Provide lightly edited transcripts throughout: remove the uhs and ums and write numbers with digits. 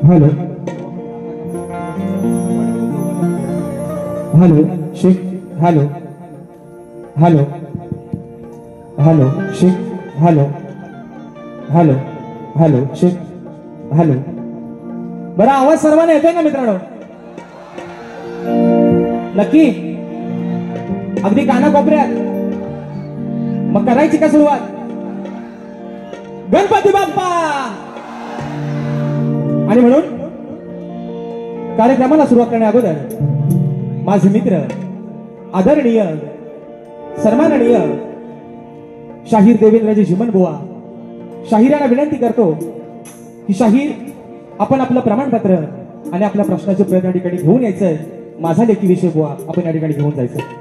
Hello hello Sheikh hello hello hello Sheikh hello hello hello Sheikh hello. बरा आवाज सर्वांना येतोय का मित्रांनो? नक्की अगदी कानाकोपऱ्यात मग करायची का सुरुवात? गणपती बाप्पा! आणि म्हणून कार्यक्रमाला सुरुवात करण्या अगोदर माझे मित्र आदरणीय सन्माननीय शाहीर देवेंद्रजी चिमण बुवा शाहिरांना विनंती करतो की शाहीर आपण आपलं प्रमाणपत्र आणि आपल्या प्रश्नाचे उत्तर या ठिकाणी घेऊन यायचंय। माझा लेखी विषय बुवा आपण या ठिकाणी घेऊन जायचं।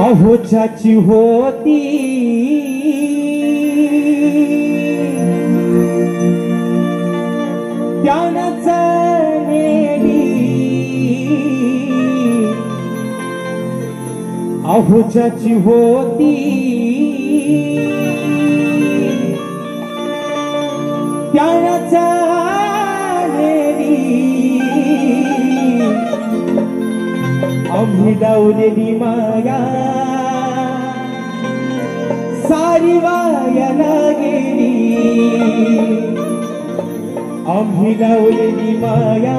अहो ज्याची होती त्यानंच नेली, अहो ज्याची होती त्यानंच नेली, आम्ही डावलेली माया सारी वायाला गेली, आम्ही डावलेली माया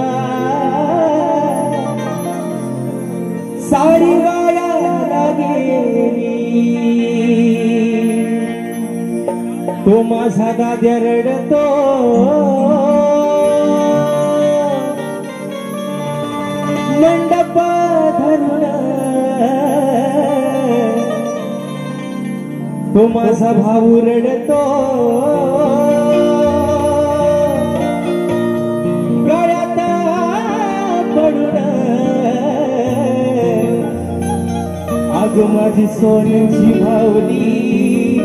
सारी वायाला गेली। तो माझा दाद्या रडतो मंडप धरून, तो माझा भाऊ रडतो गळ्यात पडून, अग माझी सोन्याची भावली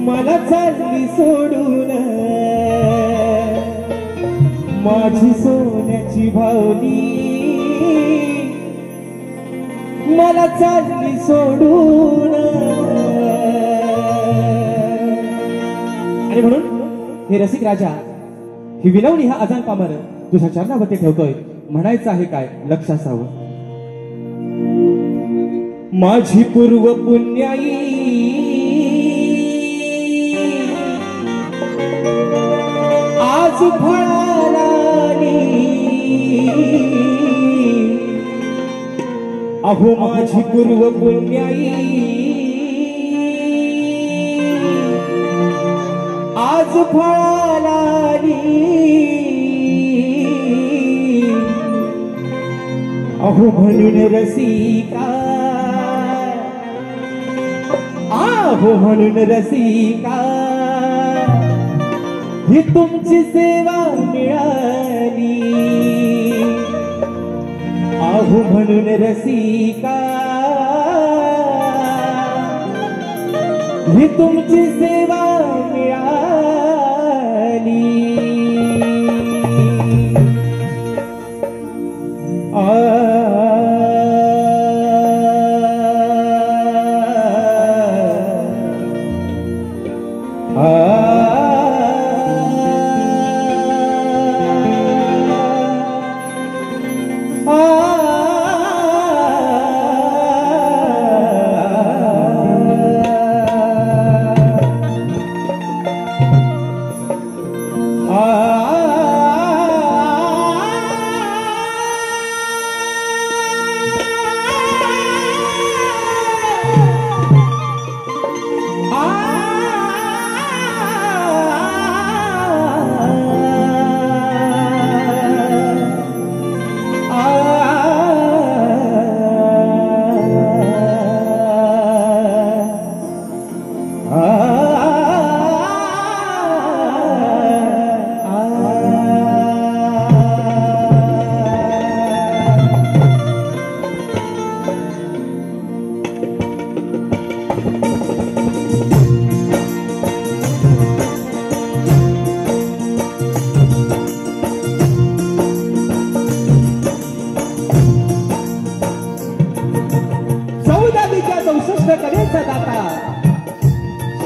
मला चालली सोडून, माझी सोन्याची भावली मला चालली सोडून। आणि म्हणून हे रसिक राजा ही विनवणी हा अजान पामर तुझ्या चरणावरती ठेवतोय। म्हणायचं आहे काय लक्ष असावं, माझी पूर्व पुण्याई आज फळाला अहो माझी पूर्व पुण्याई आज फळाला अहो म्हणून रसिका, अहो म्हणून रसिका ही तुमची सेवा मिळाली, पाहू म्हणून रसिका ही तुमची सेवा मिळाली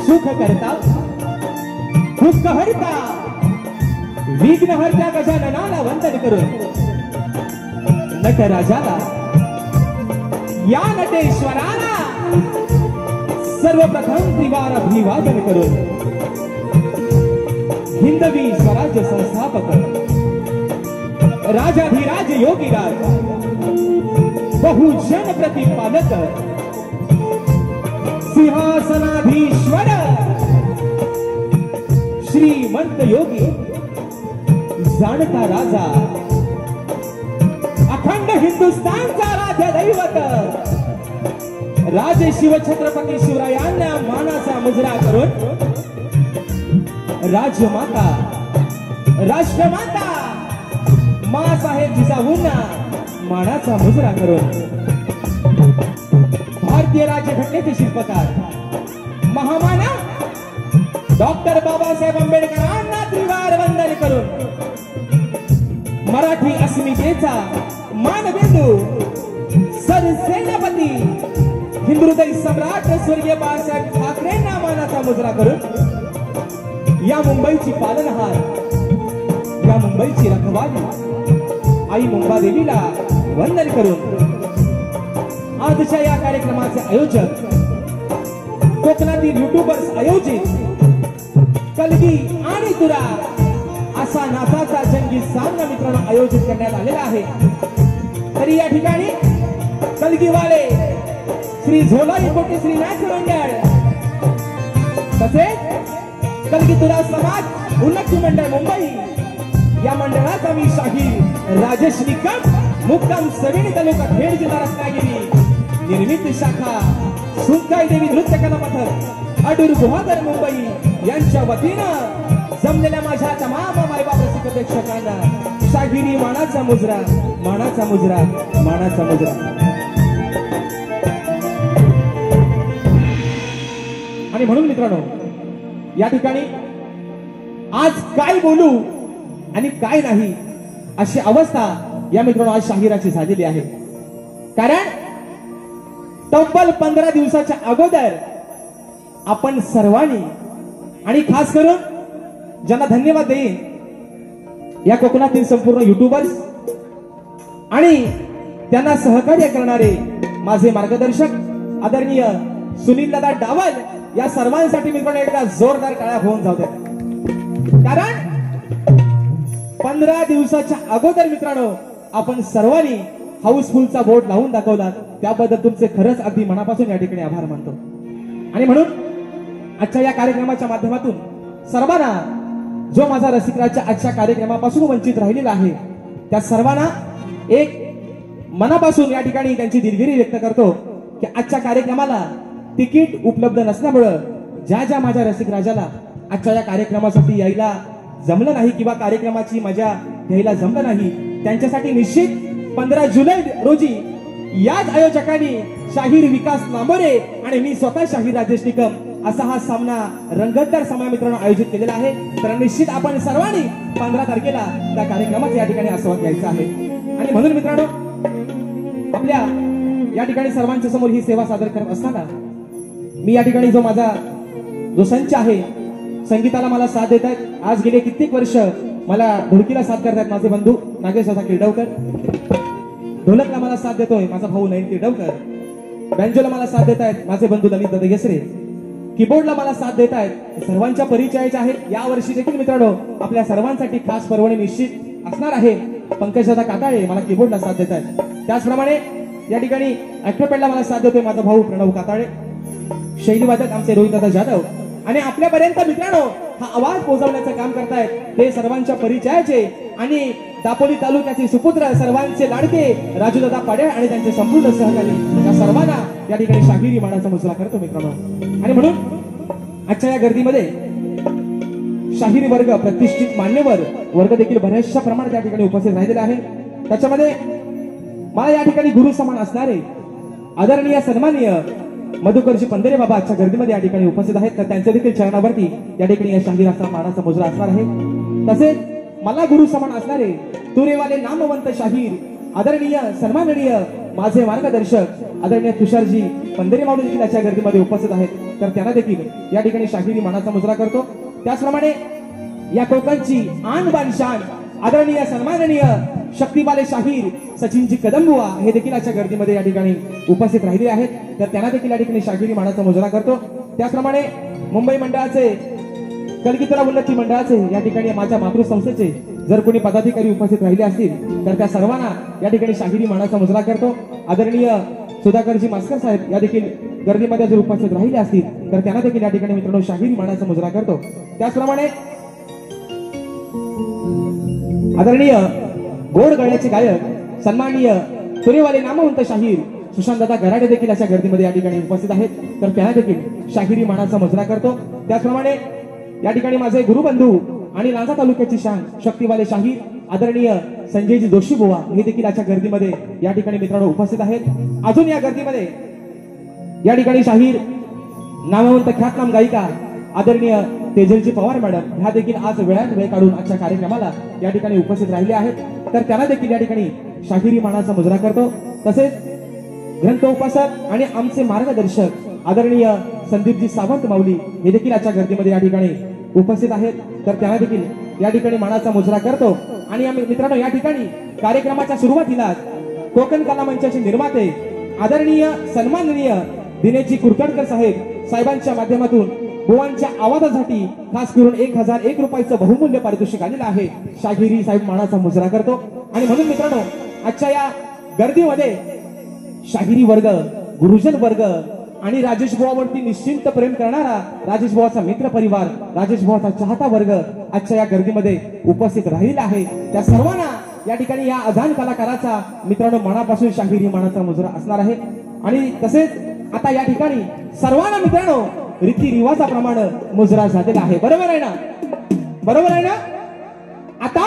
सुख करता दुःख हरता विघ्न हरता गजाननाला वंदन करून नटराजाला या नटेश्वराला सर्वप्रथम त्रिवार अभिवादन करून हिंदवी स्वराज्य संस्थापक राजाधिराज योगीराज बहुजन प्रतिपादक सिंहासनाधीश्वर श्रीमंत योगी जाणता राजा अखंड हिंदुस्थानचा राज्य दैवत राजे शिवछत्रपती शिवरायांना मानाचा मुजरा करून राजमाता राष्ट्रमाता मासाहेब जिजाऊंना मानाचा मुजरा करून भारतीय राज्यघटनेचे शिल्पकार महामानव डॉक्टर बाबासाहेब आंबेडकरांना त्रिवार वंदन करून मराठी अस्मितेचा मानबिंदू सरसेनापती हिंदुहृदय सम्राट स्वर्गीय बाळासाहेब ठाकरेंना मानाचा मुजरा करून या मुंबईची पालनहार या मुंबईची रखवाली आई मुंबादेवीला वंदन करून आजच्या या कार्यक्रमाचे आयोजक कोकणातील युट्यूबर्स आयोजित कलगी आणि तुरा असा नाचाचा जंगी सामना मित्रांनो आयोजित करण्यात आलेला आहे। तरी या ठिकाणी कलगीवाले श्री झोलाई कोटी श्री नाट्य मंडळ तसेच कलगी तुरा समाज उन्नती मंडळ मुंबई या मंडळाचा मी शाहीर राजेश निकम मुक्काम सविणी तालुका खेड जिल्हा रत्नागिरी निर्मित शाखा सुंकाई देवी नृत्य कला पथक अडूर गुहागर मुंबई यांच्या वतीनं जमलेल्या माझ्या तमाम मायबाप रसिक प्रेक्षकांना शाहिरी मानाचा मुजरा मानाचा मुजरा मानाचा मुजरा। आणि म्हणून मित्रांनो या ठिकाणी आज काय बोलू आणि काय नाही अशी अवस्था या मित्रांनो आज शाहिराची झालेली आहे। कारण तब्बल 15 दिवसाच्या अगोदर आपण सर्वांनी आणि खास करून ज्यांना धन्यवाद देईन या कोकणातील संपूर्ण युट्यूबर्स आणि त्यांना सहकार्य करणारे माझे मार्गदर्शक आदरणीय सुनील दादा डावल या सर्वांसाठी मित्रांनो एकदा जोरदार टाळ्या होऊन जाऊ द्या। कारण 15 दिवसाच्या अगोदर मित्रांनो आपण सर्वांनी हाऊसफुलचा बोर्ड लावून दाखवला त्याबद्दल तुमचे खरंच अगदी मनापासून या ठिकाणी आभार मानतो। आणि म्हणून आजच्या या कार्यक्रमाच्या माध्यमातून सर्वांना जो माझा रसिकराजच्या आजच्या कार्यक्रमापासून वंचित राहिलेला आहे त्या सर्वांना एक मनापासून या ठिकाणी त्यांची दिलगिरी व्यक्त करतो की आजच्या कार्यक्रमाला तिकीट उपलब्ध नसल्यामुळे ज्या ज्या माझ्या रसिकराजाला आजच्या या कार्यक्रमासाठी यायला जमलं नाही किंवा कार्यक्रमाची मजा घ्यायला जमलं नाही त्यांच्यासाठी निश्चित 15 जुलै रोजी याच आयोजकांनी शाहीर विकास नांबोरे आणि मी स्वतः शाहीर राजेश निकम असा हा सामना रंगतदार सामना मित्रांनो आयोजित केलेला आहे। तर निश्चित आपण सर्वांनी 15 तारखेला त्या कार्यक्रमाचा या ठिकाणी आस्वाद घ्यायचा आहे। आणि म्हणून मित्रांनो आपल्या या ठिकाणी सर्वांच्या समोर ही सेवा सादर करत असताना मी या ठिकाणी जो माझा जो संच आहे, संगीताला मला साथ देत आहेत, आज गेले कित्येक वर्ष मला ढोलकीला साथ करतात माझे बंधू नागेश दादा किर्डवकर, ढोलकला मला साथ देतोय माझा भाऊ नयन किर्डवकर, बँजोला मला साथ देत आहेत माझे बंधू ललित दादा येसरे, कीबोर्डला मला साथ देत आहेत सर्वांच्या परिचयाचे आहेत। या वर्षी देखील मित्रांनो आपल्या सर्वांसाठी खास पर्वणी निश्चित असणार आहे। पंकज दादा काताळे मला कीबोर्डला साथ देत आहेत, त्याचप्रमाणे या ठिकाणी ऍक्टरपॅडला मला साथ देतोय माझा भाऊ प्रणव काताळे, शैली वादक आमचे रोहित दादा जाधव आणि आपल्यापर्यंत मित्रांनो हा आवाज पोहोचवण्याचं काम करतायत ते सर्वांच्या परिचयाचे आणि दापोली तालुक्याचे सुपुत्र सर्वांचे लाडके राजूदादा पाडे आणि त्यांचे संपूर्ण सहकारी या सर्वांना या ठिकाणी शाहिरी मानाचा मुजरा करतो मित्रांनो। आणि म्हणून आजच्या या गर्दीमध्ये शाहिरी वर्ग प्रतिष्ठित मान्यवर वर्ग देखील बऱ्याचशा प्रमाणात या ठिकाणी उपस्थित राहिलेला आहे। त्याच्यामध्ये मला या ठिकाणी गुरु समान असणारे आदरणीय सन्माननीय मधुकरजी पंधरे बाबा आजच्या गर्दीमध्ये या ठिकाणी उपस्थित आहेत। तर त्यांच्या देखील चरणावरती या ठिकाणी या शाहिराचा मानाचा मुजरा असणार आहे। तसेच मला गुरु समान असणारे तुरेवाले नामवंत शाहीर आदरणीय सन्माननीय माझे मार्गदर्शक आदरणीय तुषारजी पंधरे माऊली देखील आजच्या गर्दीमध्ये उपस्थित आहेत। तर त्यांना देखील या ठिकाणी शाहिरी मानाचा मुजरा करतो। त्याचप्रमाणे या कोकणची आन बान शान आदरणीय सन्माननीय शक्तिबाले शाहीर सचिनजी कदमबुवा हे देखील आजच्या गर्दीमध्ये या ठिकाणी उपस्थित राहिले आहेत। तर त्यांना देखील या ठिकाणी शाहिरी मानाचा मुजरा करतो। त्याचप्रमाणे मुंबई मंडळाचे कलगीतुरा उन्नती मंडळाचे या ठिकाणी माझ्या मातृसंस्थेचे जर कोणी पदाधिकारी उपस्थित राहिले असतील तर त्या सर्वांना या ठिकाणी शाहिरी मानाचा मुजरा करतो। आदरणीय सुधाकरजी मास्कर साहेब या देखील गर्दीमध्ये जर उपस्थित राहिले असतील तर त्यांना देखील या ठिकाणी मित्रांनो शाहिरी मानाचा मुजरा करतो। त्याचप्रमाणे आदरणीय गोड गळ्याचे गायक सन्माननीय तुरेवाले नामवंत शाहीर सुशांत दादा गराडे देखील अशा गर्दीमध्ये या ठिकाणी उपस्थित आहेत। तर त्यांना देखील शाहिरी मानाचा मुजरा करतो। त्याचप्रमाणे या ठिकाणी माझे गुरुबंधू आणि लांजा तालुक्याची शान शक्तिवाले शाहीर आदरणीय संजयजी जोशी बुवा हे देखील आजच्या गर्दीमध्ये या ठिकाणी मित्रांनो उपस्थित आहेत। अजून या गर्दीमध्ये या ठिकाणी शाहीर नामवंत ख्यातनाम गायिका आदरणीय तेजलजी पवार मॅडम ह्या देखील आज वेळात वेळ काढून आजच्या कार्यक्रमाला या ठिकाणी उपस्थित राहिले आहेत। तर त्यांना देखील या ठिकाणी शाहिरी मानाचा मुजरा करतो। तसेच ग्रंथ उपासक आणि आमचे मार्गदर्शक आदरणीय संदीपजी सावंत माऊली हे देखील आजच्या गर्दीमध्ये या ठिकाणी उपस्थित आहेत। तर त्यांना देखील या ठिकाणी मानाचा मुजरा करतो। आणि आम्ही मित्रांनो या ठिकाणी कार्यक्रमाच्या सुरुवातीला कोकण कला मंचाचे निर्माते आदरणीय सन्माननीय दिनेशजी कुरकडकर साहेबांच्या माध्यमातून बुवांच्या आवाजासाठी खास करून 1001 रुपयाचं बहुमूल्य पारितोषिक आलेलं आहे। शाहिरी साहेब मानाचा मुजरा करतो। आणि म्हणून मित्रांनो आजच्या या गर्दीमध्ये शाहिरी वर्ग गुरुजन वर्ग आणि राजेश बुवावरती निश्चिंत प्रेम करणारा राजेश बुवाचा मित्र परिवार राजेश बुवाचा चाहता वर्ग आजच्या या गर्दीमध्ये उपस्थित राहिलेला आहे। त्या सर्वांना या ठिकाणी या अजान कलाकाराचा मित्रांनो मनापासून शाहिरी मानाचा मुजरा असणार आहे। आणि तसेच आता या ठिकाणी सर्वांना मित्रांनो रीतिरिवाजाप्रमाणे मुजरा झालेला आहे। बरोबर आहे ना? बरोबर आहे ना? आता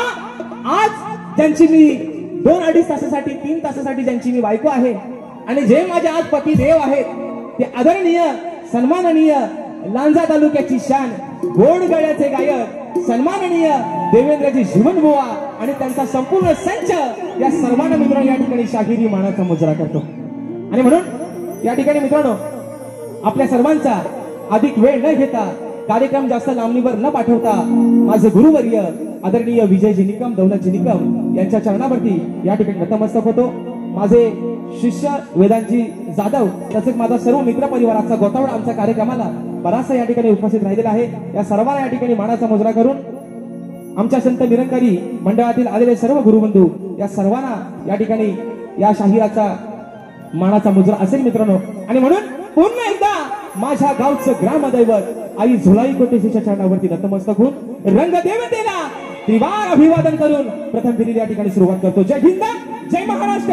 आज ज्यांची मी 2-2.5 तासासाठी 3 तासासाठी ज्यांची मी बायको आहे आणि जे माझे आज पती देव आहेत ते आदरणीय सन्माननीय लांजा तालुक्याची शान गोड गळ्याचे गायक सन्माननीय देवेंद्रजी जीवनबुवा आणि त्यांचा संपूर्ण संच या सर्वांना मित्रांनो या ठिकाणी शाहिरी मानाचा मुजरा करतो। आणि म्हणून या ठिकाणी मित्रांनो आपल्या सर्वांचा अधिक वेळ न घेता कार्यक्रम जास्त लांबणीवर न पाठवता माझे गुरुवर्य आदरणीय विजयजी निकम दौलतजी निकम यांच्या चरणावरती या ठिकाणी नतमस्तक होतो। माझे शिष्य वेदांतजी जाधव तसेच माझा सर्व मित्र परिवाराचा गोतावळा आमच्या कार्यक्रमाला बराचसा या ठिकाणी उपस्थित राहिलेला आहे। या सर्वांना या ठिकाणी मानाचा मुजरा करून आमच्या संत निरंकारी मंडळातील आलेले सर्व गुरुबंधू या सर्वांना या ठिकाणी या शाहिराचा मानाचा मुजरा असेल मित्रांनो। आणि म्हणून पुन्हा एकदा माझ्या गावचं ग्रामदैवत आई झुलाई कोटेशीच्या चरणावरती नतमस्तक होऊन रंगदेवतेला त्रिवार अभिवादन करून प्रथम फेरीला या ठिकाणी सुरुवात करतो। जय हिंद जय महाराष्ट्र।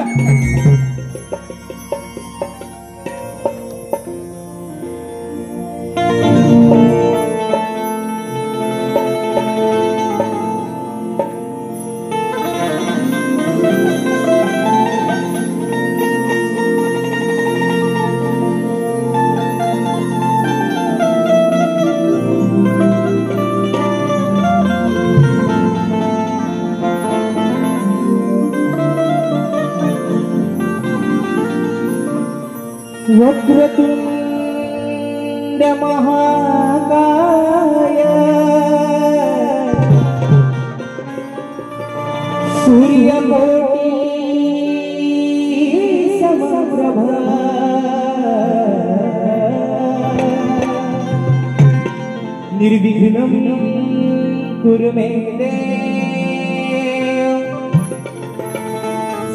वक्रतुंड महाकाय सूर्यकोटी समप्रभा निर्विघ्नं कुरु मे देव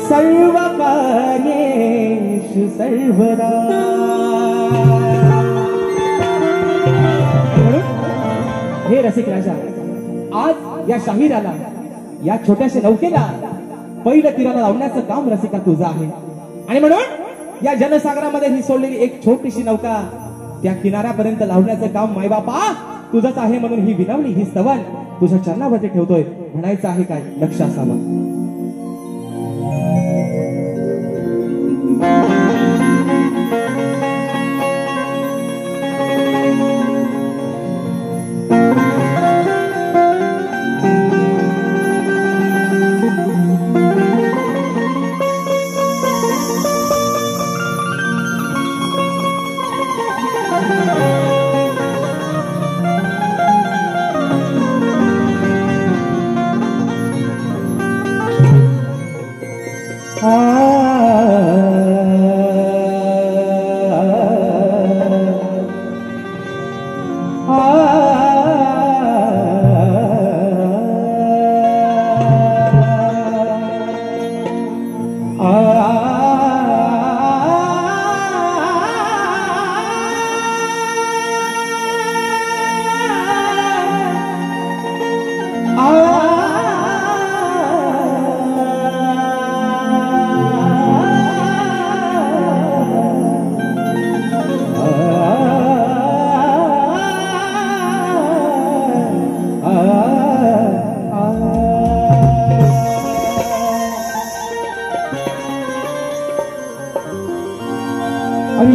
सर्वकार्येषु सर्वदा। हे रसिक राजा, आज या शाहिराला, या छोट्याशा नौकेला पहिलं तीराला लावण्याचं काम रसिका तुझं आहे। आणि म्हणून या जनसागरामध्ये ही सोडलेली एक छोटीशी नौका त्या किनाऱ्यापर्यंत लावण्याचं काम मायबापा तुझंच आहे। म्हणून ही विनवणी, ही स्तवन तुझ्या चरणावरती ठेवतोय। म्हणायचं आहे काय, लक्ष असावं।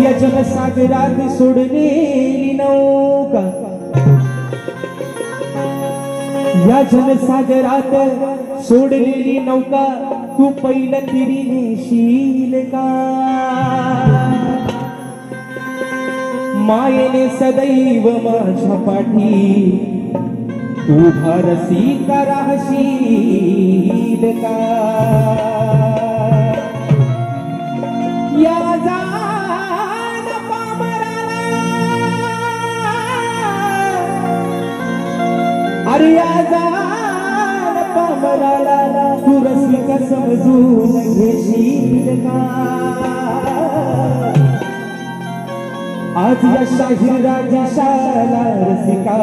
या जनसागरात सोडलेली नौका, या जनसागरात सोडलेली नौका तू पहिलं तिरी नेशील का? मायेने सदैव माझ्या पाठी तू भारसी का राहशील का? या अरे आजान पामराला तू रसिका समजून घेशील का? आज या शाहीर राजेशाला रसिका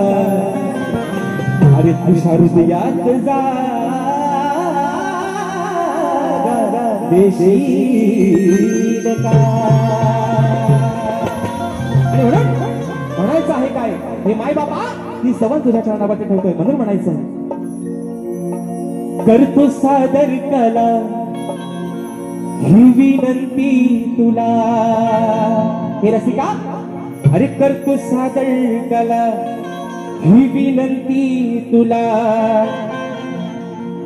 अरे तुझ्या हृदयात जा देशील का? म्हणायचं आहे काय, हे माय बाबा ही सवन तुझ्या चरणावरती ठेवतोय। म्हणून म्हणायचं, करतो सादर कला ही विनंती तुला। हे रसिका, अरे करतो सादर कला ही विनंती तुला।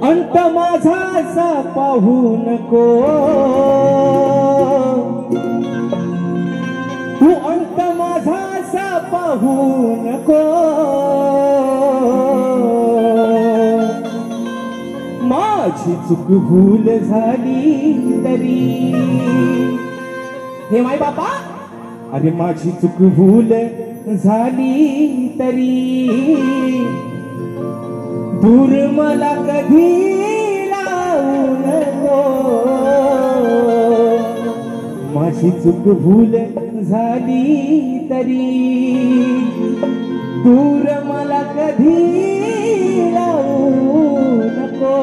अंत माझा असा पाहू नको तू, अंत माझा असा पाहू नको। माझी चूक भूल झाली तरी, हे माय बापा, अरे माझी चूक भूल झाली तरी दूर मला कधी लावू नको। माझी चूक भूल झाली तरी दूर मला कधी लावू नको।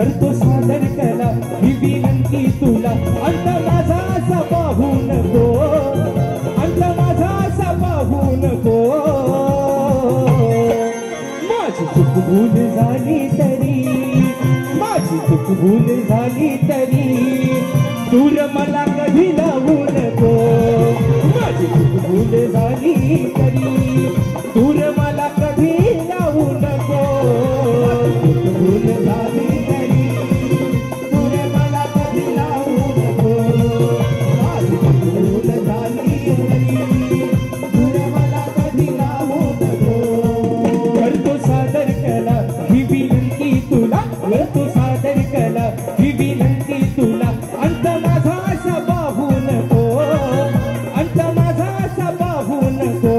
करतो सादर कला ही विनंती तुला अंत माझा असा पाहू नको अंत माझा असा पाहू नको माझी चूक भूल झाली तरी माझी चूक भूल झाली तरी दूर मला कधी लावू नको माझी चूक भूल झाली तरी दूर मला कधी लावू नको चूक भूल झाली तरी दूर मला कधी लावू नको माझी चूक भूल झाली तरी दूर मला कधी लावू नको करतो सादर कला ही विनंती तुला करतो सादर कला ही विनंती तुला अंत माझा असा पाहू नको अंत माझा असा पाहू नको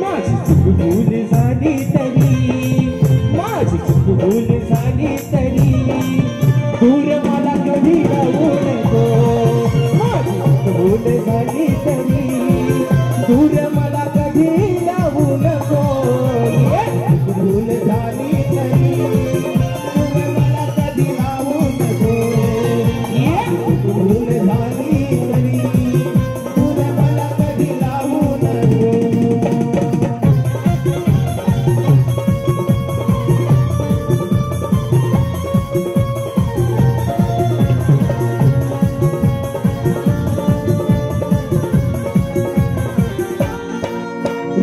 माझी चूक भूल झाली तरी माझी चूक भूल झाली तरी दूर मला कधी लावू नको माझी चूक भूल झाली तरी दूर मला कधी लावू नको चूक भूल झाली तरी दूर मला कधी लावू नको चूक भूल झाली तरी दूर मला कधी लावू नको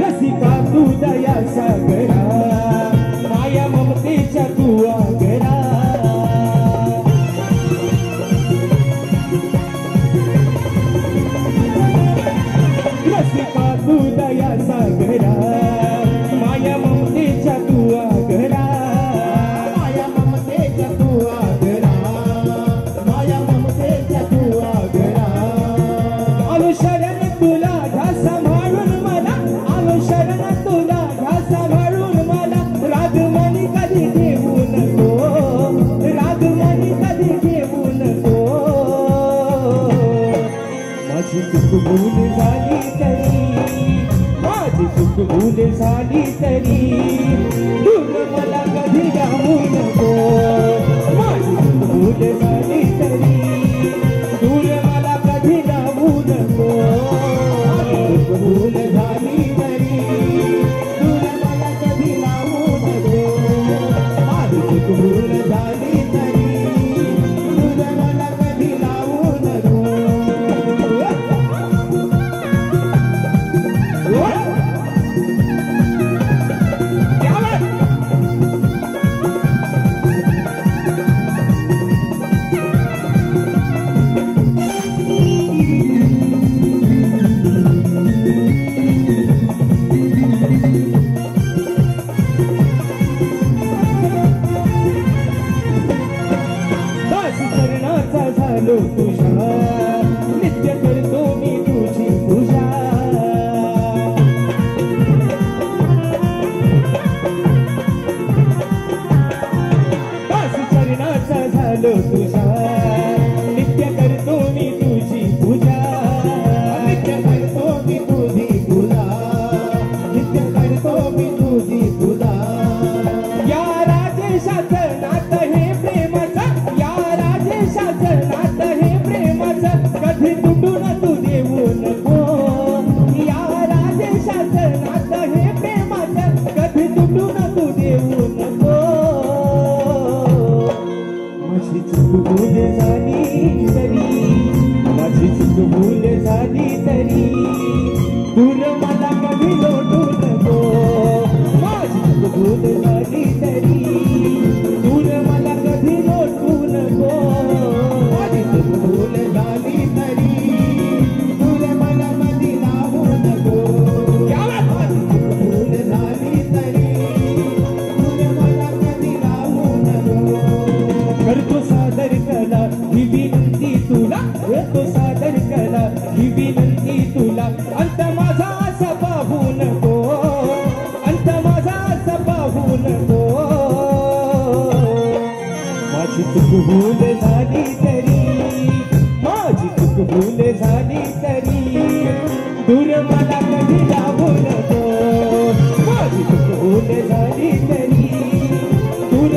रसिका तू दया सागरा माया ममतेच्या तू आगरा रसिका तू दया सागरा माया ममतेच्या तू आगरा माया ममतेच्या तू आगरा माया ममतेच्या तू आगरा अनुशरण तुला घ्या सांभाळून मला अनुशरण तुला घ्या सांभाळून मला रागमणी कधी घेऊ नको रागमणी कधी घेऊ नको माझी चूक भूल झाली तरी माझी चूक भूल झाली तरी दूर मला कधी जाऊ नको माझी चूक भूल झाली तरी दूर मला कधी जाऊ नको चूक भूल झाली तरी दूर मला कधी लावू नको माझी चूक भूल झाली तरी दूर मला कधी लावू नको दासी करण्याचा झालो तुझ्या नित्य करतो मी तुझी पूजा दासी करण्याचा झालो तुझ्या नित्य करतो मी तुझी पूजा नित्य करतो मी तुझी पूजा नित्य करतो मी तुझी पूजा या राजेशाचं नातं हे प्रेमाचं या राजेशाचं नातं हे प्रेमाचं कधी तुटून तू देऊ नको या राजेशाचं नातं हे प्रेमाचं कधी तुटून तू देऊ नको माझी चूक भूल झाली तरी माझी चूक भूल झाली तरी दूर मला कधी लोटू नको माझी चूक भूल झाली तरी दूर मला कधी लोटू नको माझी चूक भूल झाली तरी दूर मला कधी लावू नको माझी चूक भूल झाली तरी दूर मला कधी लावू नको करतो सादर कला ही विनंती तुला करतो सादर कला ही विनंती तुला अंत माझा असा पाहू नको अंत माझा असा पाहू नको माझी चूक भूल झाली तरी माझी चूक भूल झाली तरी दूर मला कधी लावू नको माझी चूक भूल झाली तरी दूर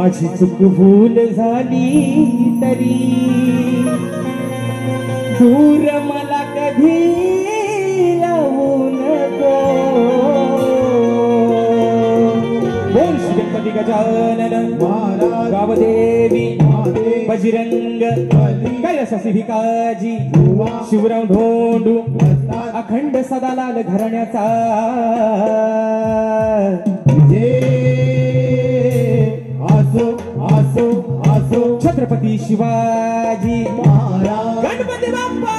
माझी चूक भूल झाली तरी दूर मला कधी लावू नको. बोल श्री गणपती गजानन गावदेवी बजरंग कैलासाची भिकाजी शिवराम धोंडू अखंड सदा लाल घराण्याचा आसो आसो आसो छत्रपती शिवाजी महाराज गणपती बाप्पा.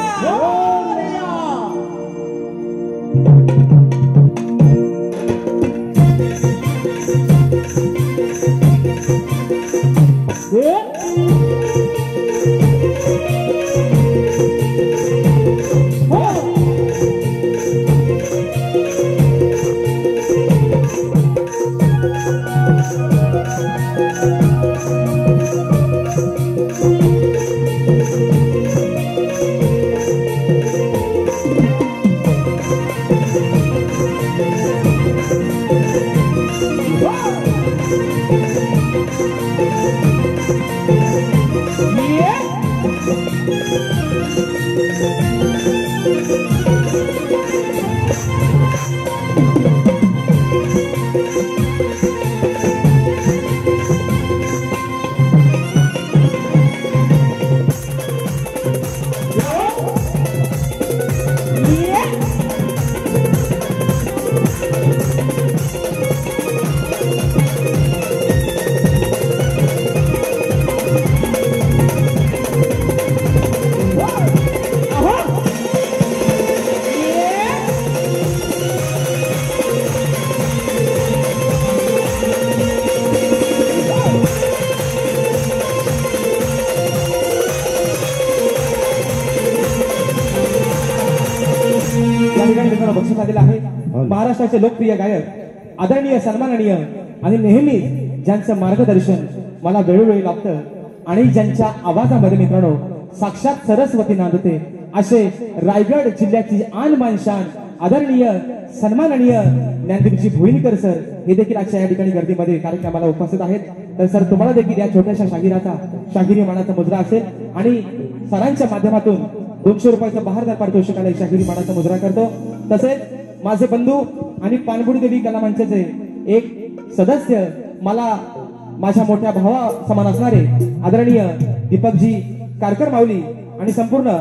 बक्षीस आलेला आहे. महाराष्ट्राचे लोकप्रिय गायक आदरणीय सन्माननीय आणि नेहमी ज्यांचं मार्गदर्शन मला वेळोवेळी लाभतं आणि ज्यांच्या आवाजामध्ये मित्रांनो साक्षात सरस्वती नांदते असे रायगड जिल्ह्याची आन मान शान आदरणीय सन्माननीय ज्ञानदीपजी भोईनकर सर हे देखील आजच्या या ठिकाणी गर्दीमध्ये कार्यक्रमाला उपस्थित आहेत. तर सर तुम्हाला देखील या छोट्याशा शाहिरी मानाचा मुद्रा असेल आणि सरांच्या माध्यमातून 200 रुपयाचं बहारदार पारितोषिकाला शाहिरी मानाचा मुद्रा करतो. तसेच माझे बंधू आणि पानबुडी देवी कला मंचाचे एक सदस्य मला माझ्या मोठ्या भावा समान असणारे आदरणीय दीपकजी कारकर माऊली आणि संपूर्ण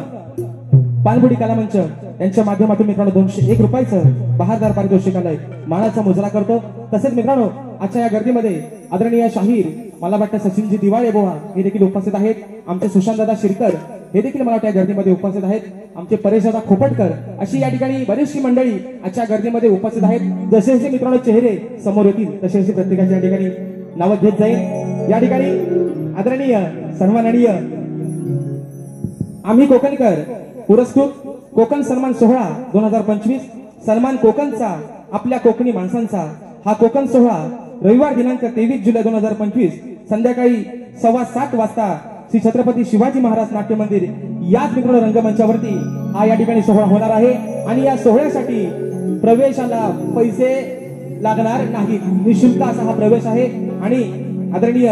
पानबुडी कला मंच यांच्या माध्यमातून मित्रांनो 201 रुपयाचं बहारदार पारितोषिकालय मानाचा मुजरा करतो. तसेच मित्रांनो आजच्या या गर्दीमध्ये आदरणीय शाहीर मला वाटतं सचिनजी दिवाळे बोहा हे देखील उपस्थित आहेत. आमचे सुशांतदादा शिरकर हे देखील मला त्या गर्दीमध्ये उपस्थित आहेत. आमचे परेशदादा खोपटकर अशी या ठिकाणी बरीचशी मंडळी आजच्या गर्दीमध्ये उपस्थित आहेत. जसे जसे मित्रांनो चेहरे समोर येतील तसे तसे प्रत्येकाच्या या ठिकाणी नाव घेत जाईल. या ठिकाणी आदरणीय सन्माननीय आम्ही कोकणकर पुरस्कृत कोकण सन्मान सोहळा 2025 सन्मान कोकणचा आपल्या कोकणी माणसांचा हा कोकण सोहळा रविवार दिनांक 23 जुलै 2025 संध्याकाळी 7:15 वाजता श्री छत्रपती शिवाजी महाराज नाट्य मंदिर याच मित्रांनो रंगमंचावरती हा या ठिकाणी सोहळा होणार आहे. आणि या सोहळ्यासाठी प्रवेशाला पैसे लागणार नाहीत, निशुल्क असा हा प्रवेश आहे. आणि आदरणीय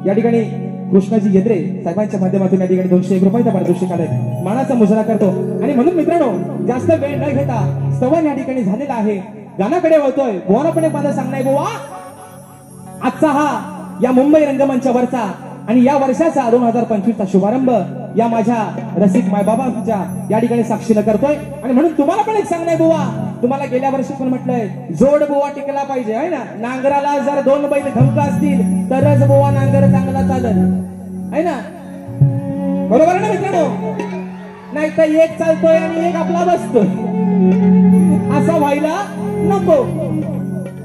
या ठिकाणी कृष्णाजी येद्रे साहेबांच्या माध्यमातून या ठिकाणी 201 रुपयाचा पारितोषिकालय मानाचा मुजरा करतो. आणि म्हणून मित्रांनो जास्त वेळ न घेता स्तवन या ठिकाणी झालेला आहे. गाण्याकडे वळतोय. बोवानापणे माझं सांगणार बोवा आजचा हा या मुंबई रंगमंचावरचा आणि या वर्षाचा 2025 चा शुभारंभ या माझ्या रसिक मायबाबांच्या या ठिकाणी साक्षीनं करतोय. आणि म्हणून तुम्हाला पण एक सांगणार बुवा, तुम्हाला गेल्या वर्षी पण म्हटलंय जोड बुवा टिकला पाहिजे आहे ना. नांगराला जर 2 बैल धमक असतील तरच बुवा नांगर चांगला चालत आहे ना. बरोबर ना मित्रांनो. नाही तर एक चालतोय आणि एक आपला बसतोय असं व्हायला नको.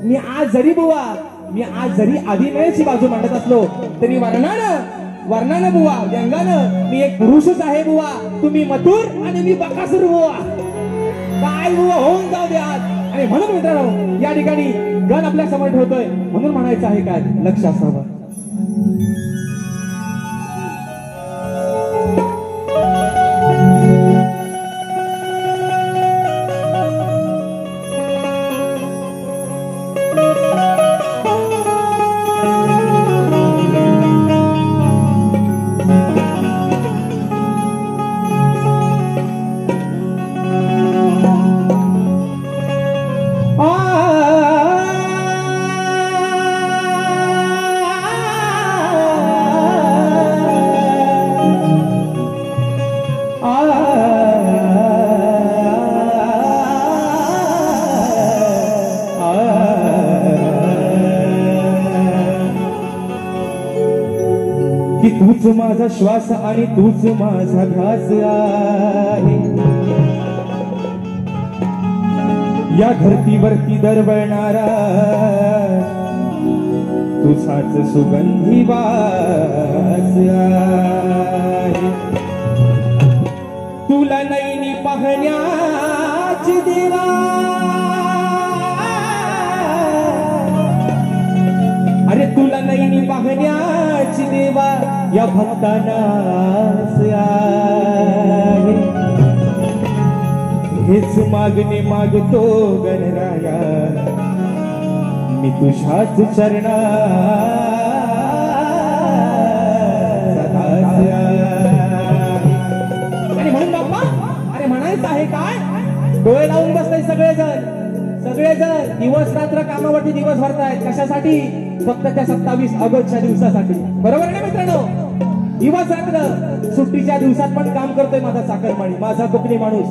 मी आज जरी अभिनयाची बाजू मांडत असलो तरी वर्णानं बुवा व्यंगानं मी एक पुरुषच आहे बुवा. तुम्ही मथुर आणि मी बकासूर बुवा. काय बुवा होऊन जाऊ द्या. आणि म्हणून मित्रांनो या ठिकाणी गण आपल्या समोर ठेवतोय म्हणून म्हणायचं आहे काय लक्ष असावं. तूच माझा श्वास आणि तूच माझा ध्यास आहे. या धरतीवरती दरवळणारा तुझाच सुगंधी वास आहे. तुला नैनी पाहण्याची देवा अरे तुला नैनी पाहण्याची देवा या भक्तानास आहे. हेच मागणे मागतो गणराया मी तुझ्याच चरणा आणि म्हणून बाप्पा अरे म्हणायचं आहे काय डोळे लावून बसताय सगळेजण दिवस रात्र कामावरती दिवस भरतायत कशासाठी फक्त त्या 27 ऑगस्टच्या दिवसासाठी. बरोबर ना मित्रांनो. दिवस रात्र सुट्टीच्या दिवसात पण काम करतोय माझा चाकरमानी माझा कोकणी माणूस.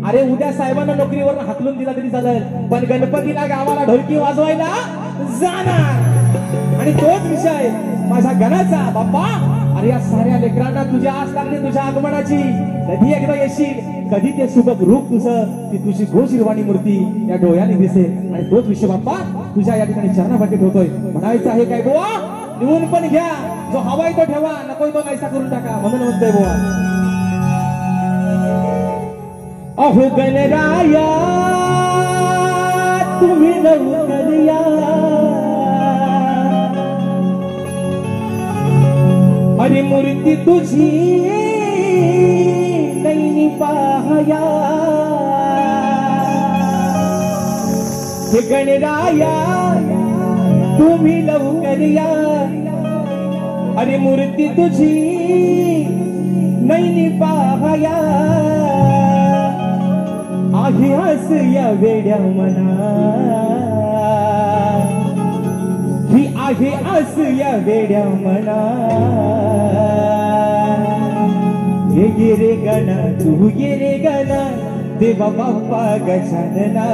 अरे उद्या साहेबांना नोकरीवर हाकलून दिला तरी चालेल पण गणपतीला गावाला ढोलकी वाजवायला जाणार. आणि तोच विषय माझ्या गणाचा बाप्पा. अरे या साऱ्या लेकरांना तुझ्या आस लागली तुझ्या आगमनाची. कधी एकदा येशील कधी ते सुबक रूप तुझं ती तुझी गोशिरवाणी मूर्ती या डोळ्याने दिसेल. आणि तोच विषय बाप्पा तुझ्या या ठिकाणी चरणापाठी ठेवतोय. म्हणायचं आहे काय बुवा लिहून पण घ्या. जो हवाय तो ठेवा नकोय तो नाहीसा करून टाका. म्हणून म्हणतोय बुवा अहो गणराया तुम्ही लवकर या. अरे मूर्ती तुझी नैनी पाहया. हे गणराया तुम्ही लवकर या. अरे मूर्ती तुझी नैनी पाहया. आहे आस या वेड्या मना ही आहे आस या वेड्या मना. ये रे गणा तू ये रे गणा देवा बाप्पा गजानना.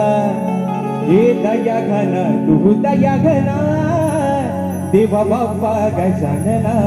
हे दया घना तू दया घना देवा बाप्पा गजानना.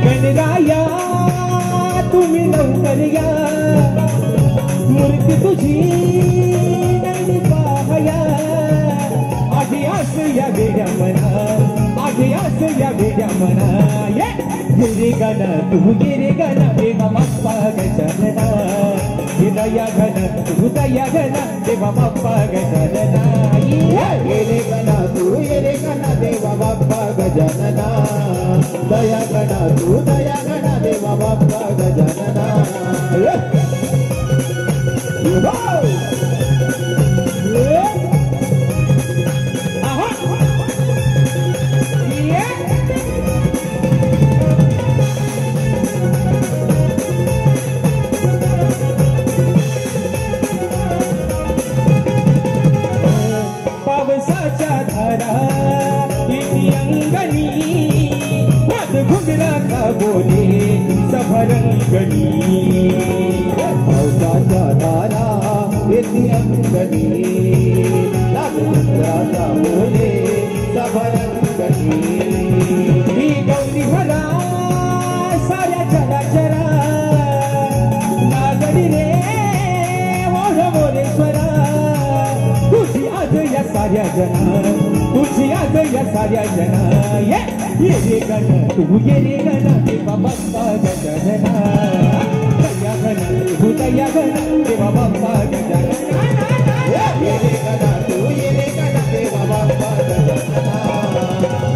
गणराया तुम्ही लवकर या. मूर्ती तुझी नैनी पाहया. आहे आस या वेड्या मना आहे आस या वेड्या मना. ये रे गणा तू ये रे गणा देवा बाप्पा गजानना. हे दया घना तू दया घना देवा बाप्पा गजानना. ये रे गणा तू ये रे गणा देवा बाप्पा गजानना. दया गणा तू दया गणा देवा बाप्पा गजानना. पावसाच्या धारा किती अंगणी वाद घुगराचा बोले सभरंगणी. पावसाच्या धारा येती अंगणी लागुंगराचा बोले सभरंगणी. ही गौरी भला साऱ्या चराचरा नागडी रे मोर मोरेश्वरा. तुझी आज या साऱ्या जना तुझी आज या साऱ्या जना. ये रे गण तू ये रे गण देवा बाप्पा गजानना. दया गण तू दया गण देवा बाप्पा गजानना. ये रे गणा तू ये रे गणा देवा बाप्पा गजानना.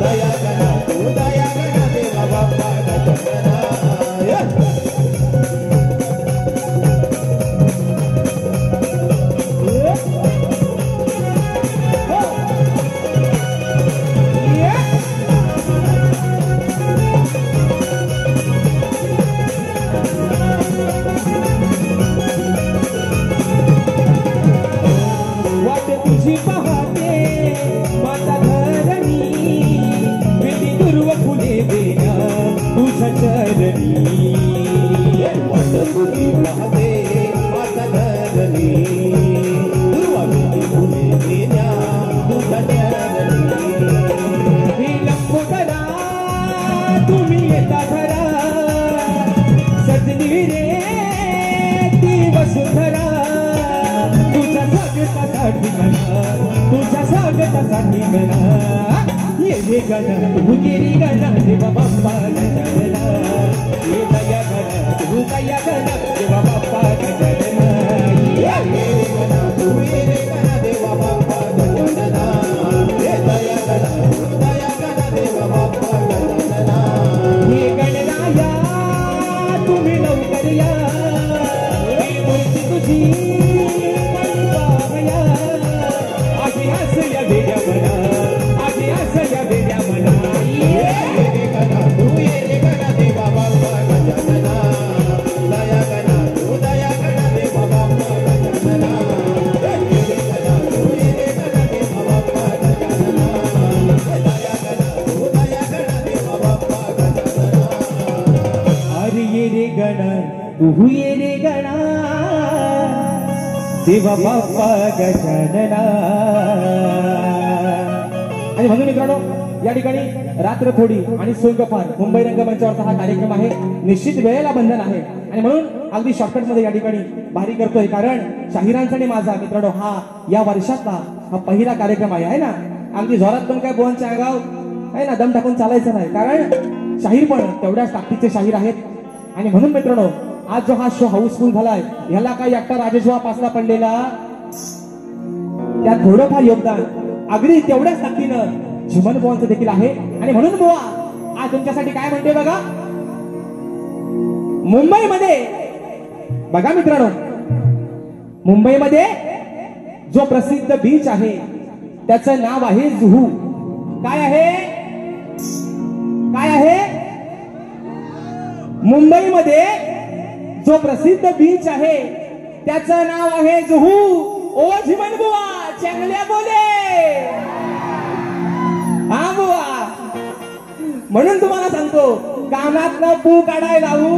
दया गणा तू दया गणा देवा बाप्पा गजानना. तुझी वाहते माझा धरणी दुर्वाची फुले गेल्या तुझ्या चरणी हे लंबोदरा तुम्ही येता घरा सजनी रे ती वसुंधरा तुझ्या स्वागतासाठी म्हणा तुझ्या स्वागतासाठी म्हणा ये रे गण तू गिरी गण देवा बाप्पा गजानना ये दया गण तू दया गण देवा बाप्पा गजानना ये रे गण तू ये रे गण देवा बाप्पा गजानना ये दया गण तू दया गण देवा बाप्पा गजानना हे गणराया तुम्ही लवकर या ही मूर्ती तुझी पावया आधी असया वेड्या मना आधी असया वेड्या मना ये रे गण तू ये रे गण देवा बाप्पा गजानना दया गण तू दया गण देवा बाप्पा गजानना ये रे गण तू ये रे गण देवा बाप्पा गजानना दया गण तू दया गण देवा बाप्पा गजानना अरे ये रे गण तू ये रे गणा देवा बाप्पा गजानना. आणि म्हणून मित्रांनो या ठिकाणी रात्र थोडी आणि सोंग फार मुंबई रंगमंचावरचा हा कार्यक्रम आहे. निश्चित वेळेला बंधन आहे आणि म्हणून अगदी शॉर्टकट मध्ये या ठिकाणी भारी करतोय कारण शाहिरांचा आणि माझा मित्रांनो हा या वर्षातला हा पहिला कार्यक्रम आहे ना. अगदी जोरात पण काय बोनच्या आगाव आहे ना दम टाकून चालायचं नाही कारण शाहीर पण तेवढ्याच ताकदीचे शाहीर आहेत. आणि म्हणून मित्रांनो आज जो हा शो हाऊसफुल झालाय ह्याला काही एकटा राजेशवा पासला पडलेला त्यात थोडंफार योगदान अगदी तेवढ्याच ताकदीनं झिमन बुवांचं देखील आहे. आणि म्हणून बुवा आज तुमच्यासाठी काय म्हणते बघा. मुंबईमध्ये बघा मित्रांनो मुंबईमध्ये जो प्रसिद्ध बीच आहे त्याचं नाव आहे जुहू. काय आहे काय आहे मुंबईमध्ये जो प्रसिद्ध बीच आहे त्याचं नाव आहे जुहू. ओ झिमन बुवा चांगल्या बोले हा बुवा. म्हणून तुम्हाला सांगतो कानातलं पू काढाय लावू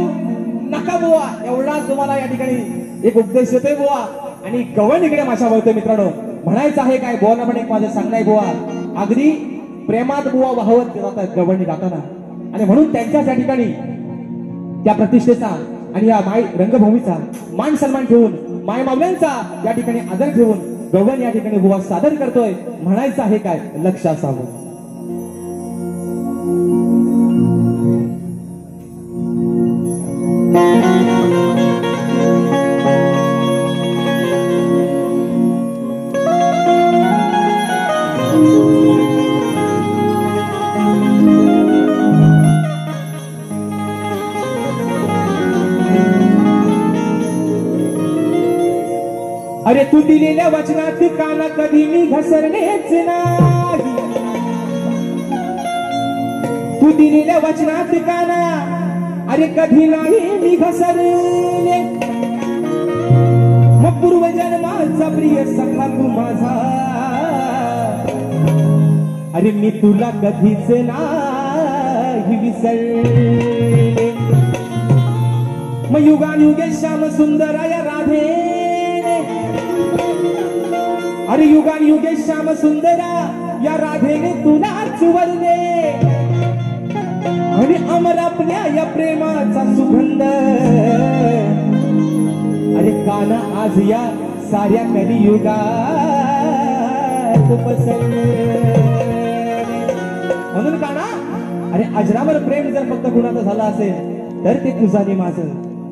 नका बुवा एवढाच तुम्हाला या ठिकाणी एक उपदेश देतोय बुवा. आणि गवण इकडे माशा वळतोय मित्रांनो. म्हणायचं आहे काय बुवा पण एक माझं सांगणं आहे बुवा अगदी प्रेमात बुवा वाहवत जातात गवळणी गाताना. आणि म्हणून त्यांच्याच या ठिकाणी त्या प्रतिष्ठेचा आणि या माय रंगभूमीचा मान सन्मान ठेवून माय मावल्यांचा या ठिकाणी आदर ठेवून गवळण या ठिकाणी बुवा सादर करतोय. म्हणायचं आहे काय लक्ष असावं. अरे तू दिलेल्या वचनात काना कधी मी घसरलेच नाही. तू दिलेल्या वचनात काना अरे कधी नाही मी घसरले. मग पूर्वजन्माचा प्रिय सखा तू माझा अरे मी तुला कधीच नाही विसरले. मग युगानुगे श्याम सुंदर या राधे अरे युगान युगे श्याम सुंदरा या राधेने तुलाच वरले. आणि अमर आपल्या या प्रेमाचा सुगंध अरे काना आज या साऱ्या कलियुगात पसरले. म्हणून काना अरे अजरामर प्रेम जर फक्त कुणाचं झालं असेल तर ते तुझं आणि माझं.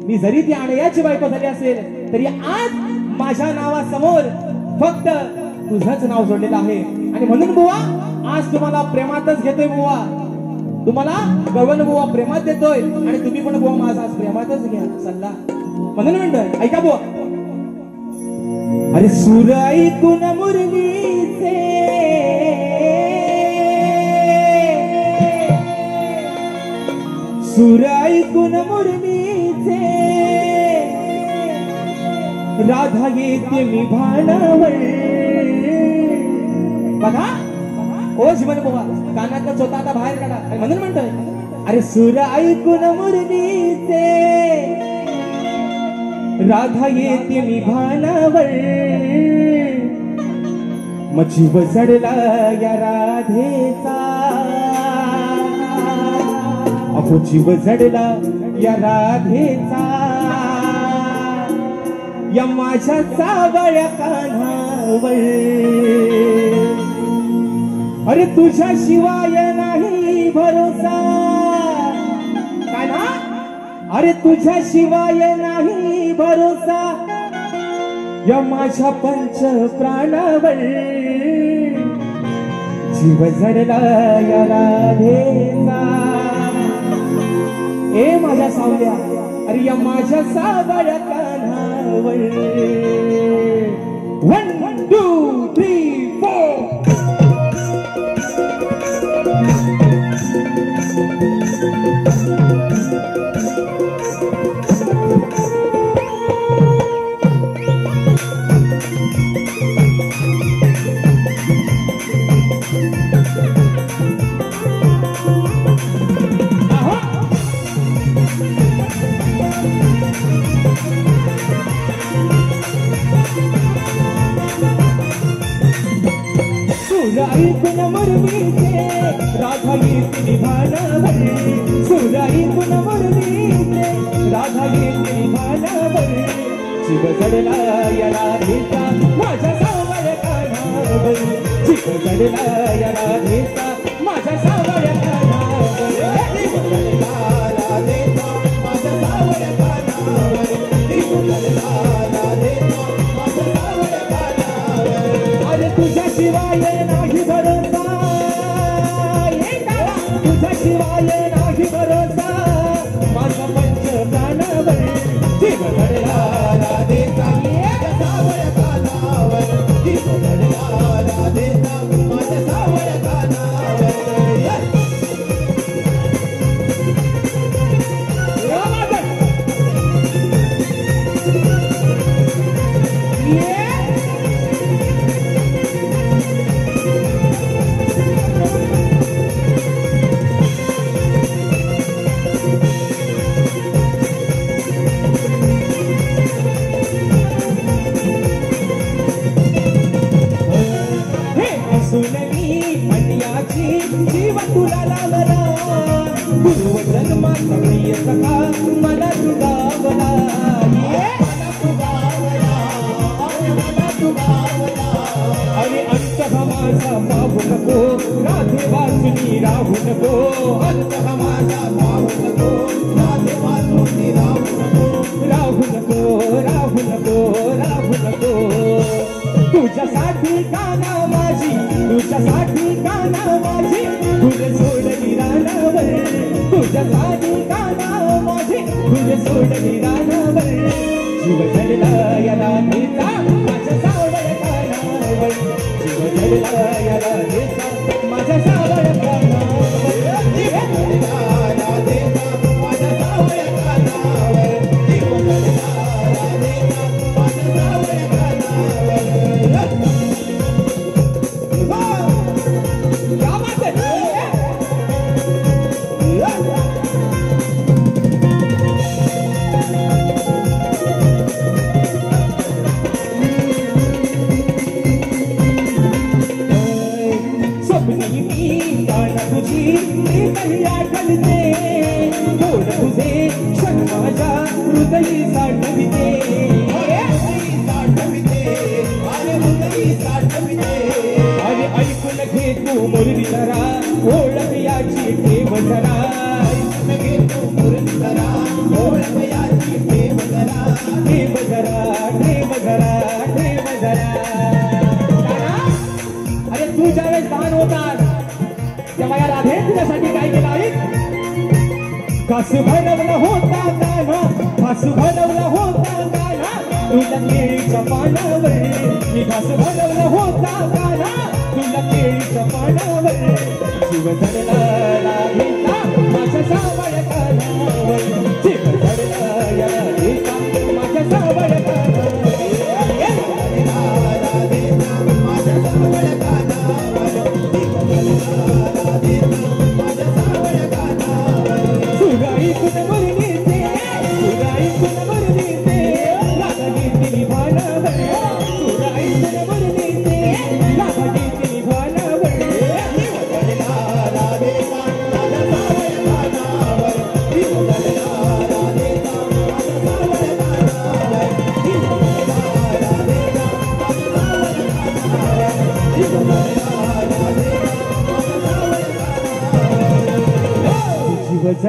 मी जरी ती आणयाची बायको झाली असेल तरी आज माझ्या नावासमोर फक्त तुझंच नाव जोडलेलं आहे. आणि म्हणून बुवा आज तुम्हाला प्रेमातच घेतोय बुवा. तुम्हाला गवळण बुवा प्रेमात देतोय आणि तुम्ही पण बुवा माझा आज प्रेमातच घ्या सल्ला. म्हणून म्हणतोय ऐका बुवा. अरे सूर ऐकून मुरलीचे सूर ऐकून मुरलीचे राधा येते मी भाणावर. बघा ओ जीवन बुवा कानातला चोथा आता बाहेर काढा. आणि म्हणून म्हणतोय अरे सूर ऐकून मुरलीचे राधा येते मी भानावर, मग जीव जडला या राधेचा, अहो जीव जडला या राधेचा, या माझ्या सावळ्या कान्हावर. अरे तुझ्या शिवाय नाही भरोसा कान्हा, अरे तुझ्या शिवाय नाही भरोसा, या माझ्या पंच प्राणावर, जीव जडला या राधेचा. ए माझ्या सावल्या, अरे या माझ्या सावळ्या कान्हावर. 1 2 3 4 ऐकून मुरलीचे राधा येते निभानावर, सुराई पुन मुरलीचे राधा येते निभानावर. जीव जडला या राधेचा माझ्या सावळ्या कान्हावर, जीव जडला या राधेचा माझ्या सावळ्या कान्हावर. जीव जडला राधेचा माझ्या सावळ्या कान्हावर, जीव जडला राधेचा माझ्या सावळ्या कान्हावर. अरे तुझ्या शिवाय नाही भरोसा, तुझ्या शिवाय नाही भरोसा, माझा पंच प्राणावर. जीव जडला राधेचा माझ्या सावळ्या कान्हावर, जीव जडला राधेचा माझ्या सावळ्या कान्हावर. जीव तुला लावला पूर्वजन्माचा प्रिय सखा, मला तुगावला, मला तुगावला, मला तुगावला. आणि अंतभमाचा पाहू नको राधे वाचुनी राहू नको, अंतभमाचा पाहू नको राधे वाचुनी राहू नको, राहू नको, राहू नको, राहू नको. तुझ्यासाठी काना माझी, तुझ्यासाठी काना माझी, तुझे सोडली रानावर, तुझ्यासाठी काना माझी, तुझे सोडली रानावर. जीव जडला या राधेचा माझ्या सावळ्या कान्हावर, जीव जडला या राधेचा माझ्या सावळ्या कान्हावर. जीव जडला राधेचा माझ्या सावळ्या कान्हावर, जीव जडला राधेचा माझ्या सावळ्या कान्हावर. हृदयी साठविते, अरे ऐकून घे तू मुरली जरा, ओळख याची ठेव जरा, ऐकून घे तू मुरली जरा, ओळख याची ठेव जरा, ठेव जरा, ठेव जरा, ठेव जरा. अरे तू ज्यावेळेस लहान होतात तेव्हा या राधे तुझ्यासाठी काय केलं आहे? घास भरवला होता कान्हा, घास भरवला होता कान्हा, तुला केळीच्या पानावर. मी घास भरवला होता कान्हा, तुला केळीच्या पानावर. जीव जडला राधेचा माझ्या सावळ्या कान्हावर, जीव जडला या राधेचा माझ्या सावळ्या कान्हावर. माझ्या सावळ्या कान्हावर, जीव जडला राधेचा माझ्या सावळ्या कान्हावर. सुराई कुण मुरलीचे, सुराई कुण मुरलीचे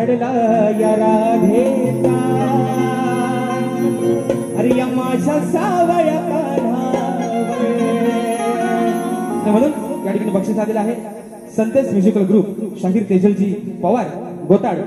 चढला या राधेचा, अरे या माझ्या सावळ्या कानावर. म्हणून या ठिकाणी बक्षीस आलेलं आहे संतेश म्युझिकल ग्रुप शाहीर तेजलजी पवार गोताड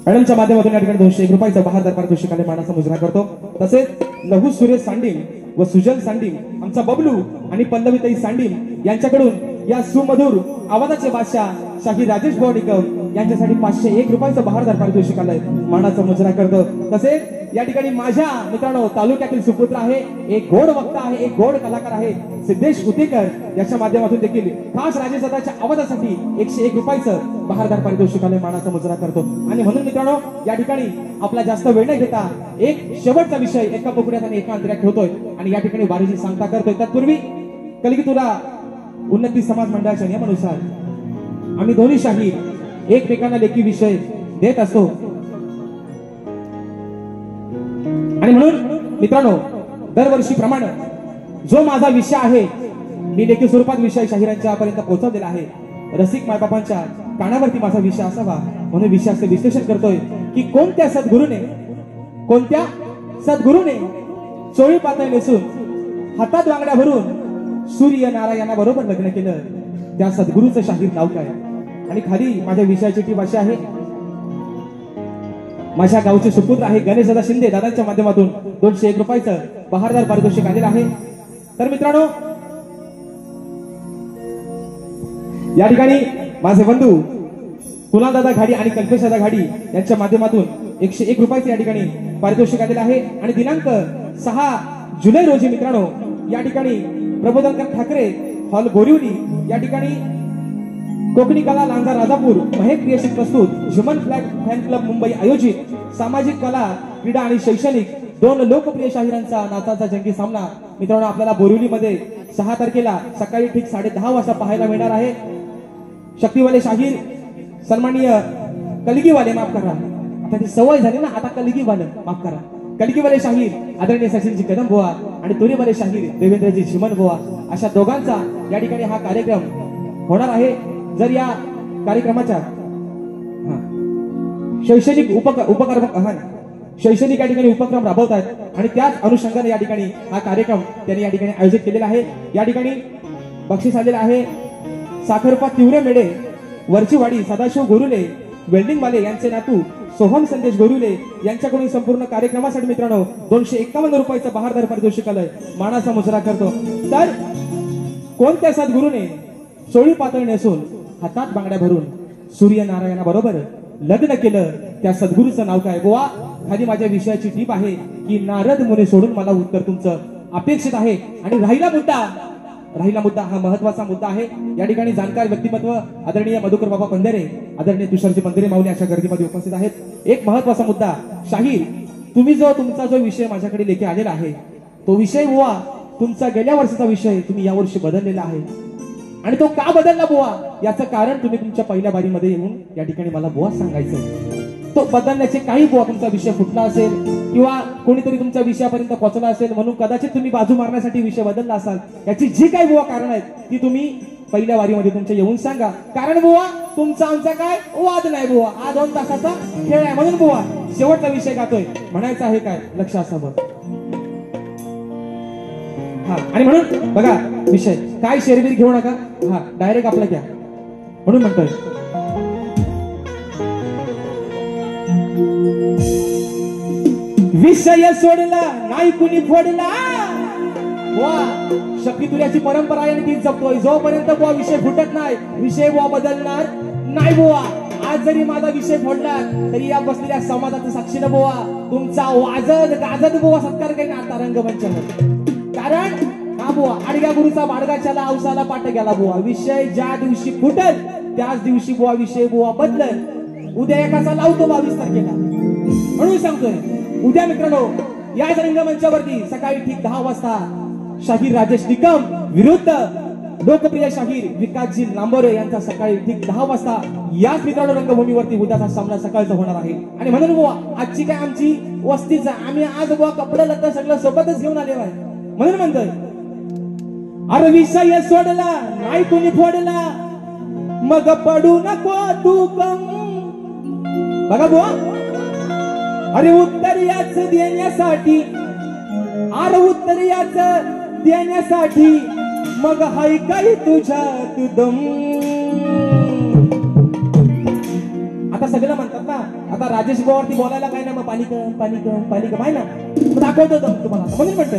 मॅडमच्या माध्यमातून या ठिकाणी 201 रुपयाचा बहादर पारितोषिकाने मानाचा मुजरा करतो. तसेच लहू सुरेश सांडील व सुजल सांडील, आमचा बबलू आणि पल्लवीताई सांडील यांच्याकडून या सुमधुर आवाजाचे बादशाह शाहीर राजेश भाऊ निकम यांच्यासाठी 501 रुपयाचा बहादर पारितोषिकाने मानाचा मुजरा करतो. तसेच या ठिकाणी माझ्या मित्रांनो तालुक्यातील सुपुत्र आहे, एक गोड वक्ता आहे, एक गोड कलाकार आहे सिद्धेश उतेकर, याच्या माध्यमातून देखील खास राजेशदाच्या आवाजासाठी 101 रुपयाचं बहादर पारितोषिकाने मानाचा मुजरा करतो. आणि म्हणून मित्रांनो या ठिकाणी आपला जास्त वेळ नाही घेता एक शेवटचा विषय एका बोकड्यात आणि एका अंतऱ्यात ठेवतोय आणि या ठिकाणी वारीची सांगता करतोय. तत्पूर्वी कलिकीतुला उन्नती समाज मंडळाच्या नियमानुसार आम्ही दोन्ही शाहीर एकमेकांना लेखी विषय देत असतो. आणि म्हणून मित्रांनो दरवर्षीप्रमाणे जो माझा विषय आहे मी लेखी स्वरूपात विषय शाहिरांच्या पर्यंत पोहोचवलेला आहे. रसिक मायबापांच्या कानावरती माझा विषय असावा म्हणून विषयाचे विश्लेषण करतोय की कोणत्या सद्गुरूने चोळी पातळ नेसून हातात वांगड्या भरून सूर्य नारायणा बरोबर लग्न केलं, त्या सद्गुरूचं शाहीर नाव काय. आणि खाली माझ्या विषयाची टीप अशी आहे, माझ्या गावचे सुपुत्र आहे गणेश दादा शिंदे, दादांच्या माध्यमातून 201 रुपयाचं बहादर पारितोषिक आलेलं आहे. तर मित्रांनो या ठिकाणी माझे बंधू कुणाल दादा घाडी आणि कल्पेश दादा घाडी यांच्या माध्यमातून 101 रुपयाचे या ठिकाणी पारितोषिक आलेलं आहे. आणि दिनांक 6 जुलै रोजी मित्रांनो या ठिकाणी प्रबोधनकर ठाकरे हॉल बोरिवली या ठिकाणी कोकणी कला लांजा राजापूर महेश क्रिएशन प्रस्तुत human flag fan club Mumbai आयोजित सामाजिक कला क्रीडा आणि शैक्षणिक 2 लोकप्रिय शाहिरांचा नाचाचा जंगी सामना मित्रांनो आपल्याला बोरिवलीमध्ये 6 तारखेला सकाळी ठीक 10:30 वाजता पाहायला मिळणार आहे. शक्तीवाले शाहीर सन्माननीय कलगीवाले, माफ करा आता ती सवय झाली ना, आता कलगीवाले माफ करा, कलगीवाले शाहीर आदरणीय सचिनजी कदम बुवा आणि तुरीवाले शाहीर देवेंद्रजी चिमन बुवा अशा दोघांचा या ठिकाणी हा कार्यक्रम होणार आहे. जर या कार्यक्रमाच्या शैक्षणिक शैक्षणिक या ठिकाणी उपक्रम राबवतात आणि त्याच अनुषंगाने या ठिकाणी हा कार्यक्रम त्यांनी या ठिकाणी आयोजित केलेला आहे. या ठिकाणी बक्षीस आलेलं आहे साखरपा तीव्र मेडे वरचीवाडी सदाशिव गोरुले वेल्डिंगवाले यांचे नातू सोहम संदेश गोरुले यांच्याकडून संपूर्ण कार्यक्रमासाठी मित्रांनो 251 रुपयाचं बहादर पारितोषिकालय मानाचा मुजरा करतो. तर कोणत्या सद्गुरूने चोळी पातळ नेसून हातात बांगड्या भरून सूर्यनारायणा बरोबर लग्न केलं, त्या सद्गुरूचं नाव काय. गोवा खाली माझ्या विषयाची टीप आहे की नारद मुने सोडून मला उत्तर तुमचं अपेक्षित आहे. आणि राहिला मुद्दा हा महत्वाचा मुद्दा आहे. या ठिकाणी जाणकार व्यक्तिमत्व आदरणीय मधुकर बाबा पंधरे, आदरणीय तुषारजी पंधरे माऊली अशा गर्दीमध्ये उपस्थित आहेत. एक महत्वाचा मुद्दा, शाहीर तुमचा जो विषय माझ्याकडे लेखी आलेला आहे तो विषय बुवा तुमचा गेल्या वर्षीचा विषय तुम्ही यावर्षी बदललेला आहे. आणि तो का बदलला बुवा याचं कारण तुम्ही तुमच्या पहिल्या बारीमध्ये येऊन या ठिकाणी मला बुवा सांगायचं. तो बदलण्याचे काही बुवा तुमचा विषय फुटला असेल किंवा कोणीतरी तुमच्या विषयापर्यंत पोहोचला असेल म्हणून कदाचित तुम्ही बाजू मारण्यासाठी विषय बदलला असाल. याची जी काही बुवा कारण आहेत ती तुम्ही पहिल्या वारीमध्ये तुमच्या येऊन सांगा. कारण बुवा तुमचा आमचा काय वाद नाही बुवा, हा 2 तासाचा खेळ आहे. म्हणून बुवा शेवटचा विषय गातोय म्हणायचं आहे काय लक्ष असावं. हा आणि म्हणून बघा विषय काय शेरबीर घेऊ नका, हा डायरेक्ट आपला घ्या म्हणून म्हणतोय. विषय सोडला नाही कुणी फोडला बुवा, शक्ती तुऱ्याची परंपरा आहे आणि ती जपतोय. जोपर्यंत बुवा विषय फुटत नाही विषय बुवा बदलणार नाही बुवा. आज जरी माझा विषय फोडला तरी या बसलेल्या समाजाचं साक्षीनं बुवा तुमचा वाजत गाजत बुवा सत्कार काही आता रंगमंचावर. कारण हा बुवा आडग्या गुरुचा बाडगाच्याला औसाला पाठ गेला बुवा. विषय ज्या दिवशी फुटल त्याच दिवशी बुवा विषय बुवा बदलल. उद्या एकाचा लावतो 22 तारखेला म्हणून सांगतोय. उद्या मित्रांनो याच रंगमंचावरती सकाळी ठीक 10 वाजता शाहीर राजेश निकम विरुद्ध लोकप्रिय शाहीर विकासजी लांबोरे यांचा सकाळी ठीक 10 वाजता याच मित्रांनो रंगभूमीवरती उद्याचा सामना सकाळचा होणार आहे. आणि म्हणून बुवा आजची काय आमची वस्तीच आम्ही आज बुवा कपडे लत्ता सगळं सोबतच घेऊन आलेलो आहे. म्हणून म्हणतोय अरे विषय सोडला नाही कुणी फोडला मग पडू नको तू कम. बघा बुवा, अरे उत्तर याच देण्यासाठी, अरे उत्तर याच देण्यासाठी मग हाय काही तुझ्यात दम. आता सगळं म्हणतात ना, आता राजेश भावावरती बोलायला काय ना, मग पाणी कम पाणी कम पाणी कम आहे ना, दाखवतो दम तुम्हाला म्हणून म्हणत.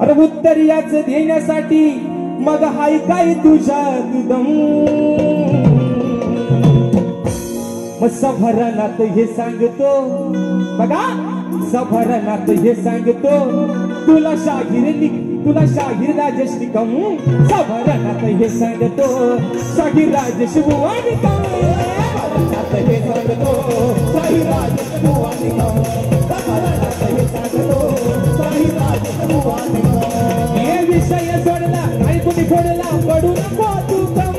अरे उत्तर याच देण्यासाठी मग हाय काय तुझ्यात दम. मग सभरणात हे सांगतो, बघा सभरणात हे सांगतो, तुला शाहीर राजेश निकम. सभरणात हे सांगतो, शाहीर राजेश बुवा निकम. हे सांगतो शाहीर राजेश बुवा निकम. हे सांगतो शाहीर राजेश बुवा निकम. हे विषय सोडला नाही कुणी फोडला, पडू नको तू कम.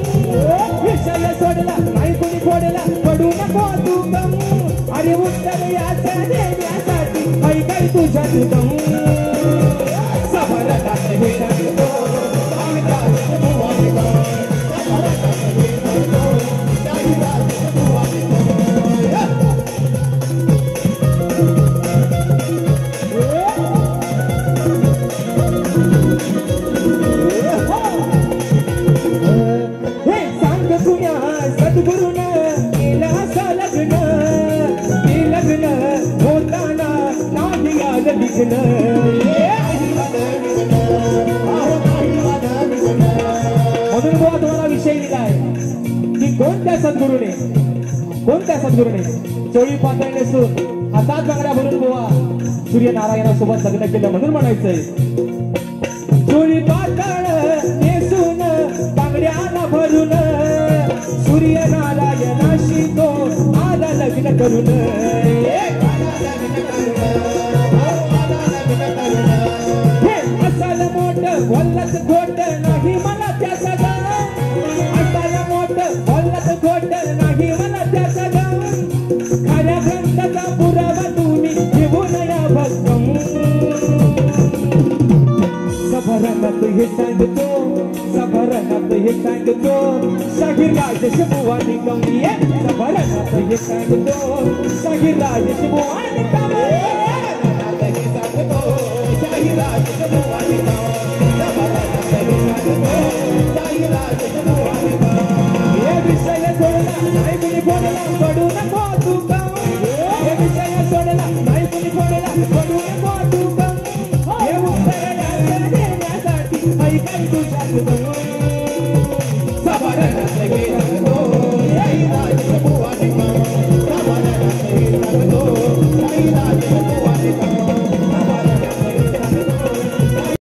विषय सोडला नाही कुणी फोडला, पडू नको तू कम. अरे उत्तर याचं देण्यासाठी ऐकाय तुझ्या तुझं. सभरणात हे सांगतो शाहीर राजेश बुवा निकम. सभरणात हे सांगतो शाहीर राजेश बुवा निकम. हे सांग तुझ्या सद्गुरुन केलं असं लग्न, ते लग्न होताना नाही आलं दिसणं. म्हणून बुवा तुम्हाला विषय दिलाय की कोणत्या सद्गुरूने चोळी पातळ नेसून हातात बांगड्या भरून बुवा सूर्यनारायणासोबत लग्न केलं म्हणून म्हणायचंय. चोळी पातळ नेसून बांगड्याला भरून सूर्यनारायणाशी तो आला लग्न करून. हे असाल मोठं बोललंच खोट नाही मला त्या सगळं. असाल मोठं बोललंच खोट नाही मला त्या सगळं. खऱ्या ग्रंथाचा पुरावा तुम्ही घेऊन या भक्कम. सभरणात हे सांगतो, सभरणात हे सांगतो, शाहीर राजेश बुवा निकम. सभरणात हे सांगतो, शाहीर राजेश बुवा निकम. हे सांगतो शाहीर राजेश बुवा निकम. सभरणात हे सांगतो शाहीर राजेश बुवा निकम. हे विषय सोडला नाही कुणी फोडला, पडू नको तू कम. हे विषय सोडला नाही कुणी फोडला, पडू नको तू कम. हे उत्तर देण्यासाठी ऐकाय तुझ्या तुझं. सभरणात